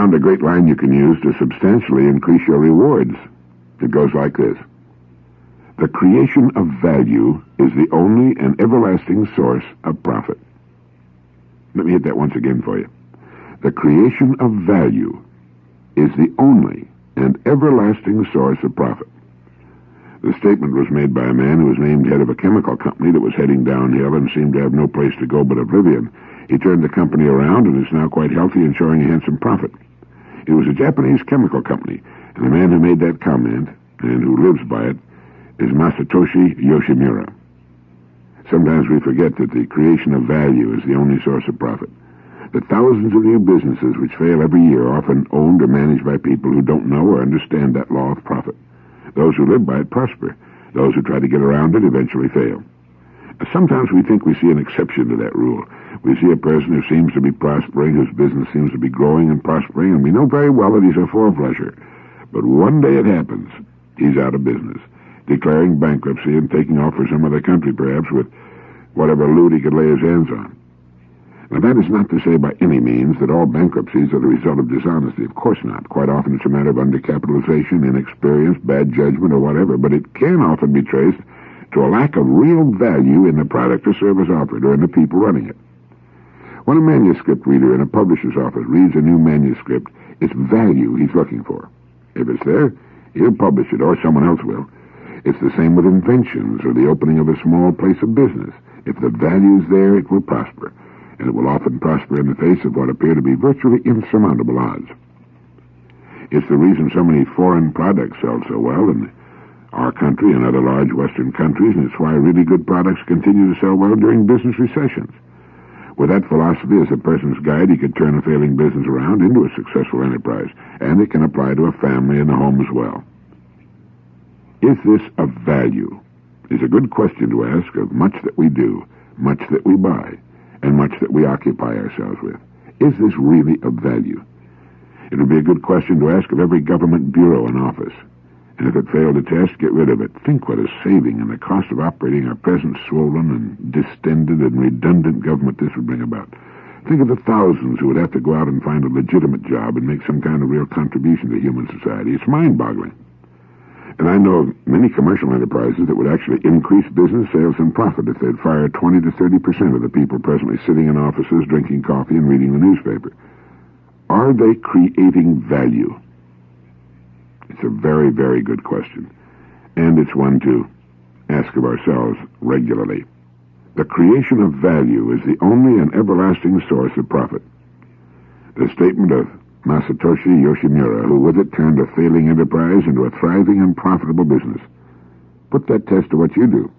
found a great line you can use to substantially increase your rewards. It goes like this. The creation of value is the only and everlasting source of profit. Let me hit that once again for you. The creation of value is the only and everlasting source of profit. The statement was made by a man who was named head of a chemical company that was heading downhill and seemed to have no place to go but oblivion. He turned the company around and is now quite healthy and showing a handsome profit. It was a Japanese chemical company, and the man who made that comment, and who lives by it, is Masatoshi Yoshimura. Sometimes we forget that the creation of value is the only source of profit. The thousands of new businesses which fail every year are often owned or managed by people who don't know or understand that law of profit. Those who live by it prosper. Those who try to get around it eventually fail. Sometimes we think we see an exception to that rule. We see a person who seems to be prospering, whose business seems to be growing and prospering, and we know very well that he's a four-flusher. But one day it happens. He's out of business, declaring bankruptcy and taking off for some other country, perhaps, with whatever loot he could lay his hands on. Now, that is not to say by any means that all bankruptcies are the result of dishonesty. Of course not. Quite often it's a matter of undercapitalization, inexperience, bad judgment, or whatever, but it can often be traced to a lack of real value in the product or service offered or in the people running it. When a manuscript reader in a publisher's office reads a new manuscript, it's value he's looking for. If it's there, he'll publish it, or someone else will. It's the same with inventions or the opening of a small place of business. If the value's there, it will prosper, and it will often prosper in the face of what appear to be virtually insurmountable odds. It's the reason so many foreign products sell so well in our country and other large Western countries, and it's why really good products continue to sell well during business recessions. With that philosophy as a person's guide, he could turn a failing business around into a successful enterprise, and it can apply to a family and a home as well. Is this of value? Is a good question to ask of much that we do, much that we buy, and much that we occupy ourselves with. Is this really of value? It would be a good question to ask of every government bureau and office. And if it failed to test, get rid of it. Think what a saving in the cost of operating our present swollen and distended and redundant government this would bring about. Think of the thousands who would have to go out and find a legitimate job and make some kind of real contribution to human society. It's mind-boggling. And I know of many commercial enterprises that would actually increase business sales and profit if they'd fire 20 to 30% of the people presently sitting in offices, drinking coffee, and reading the newspaper. Are they creating value? It's a very, very good question, and it's one to ask of ourselves regularly. The creation of value is the only and everlasting source of profit. The statement of Masatoshi Yoshimura, who with it turned a failing enterprise into a thriving and profitable business. Put that test to what you do.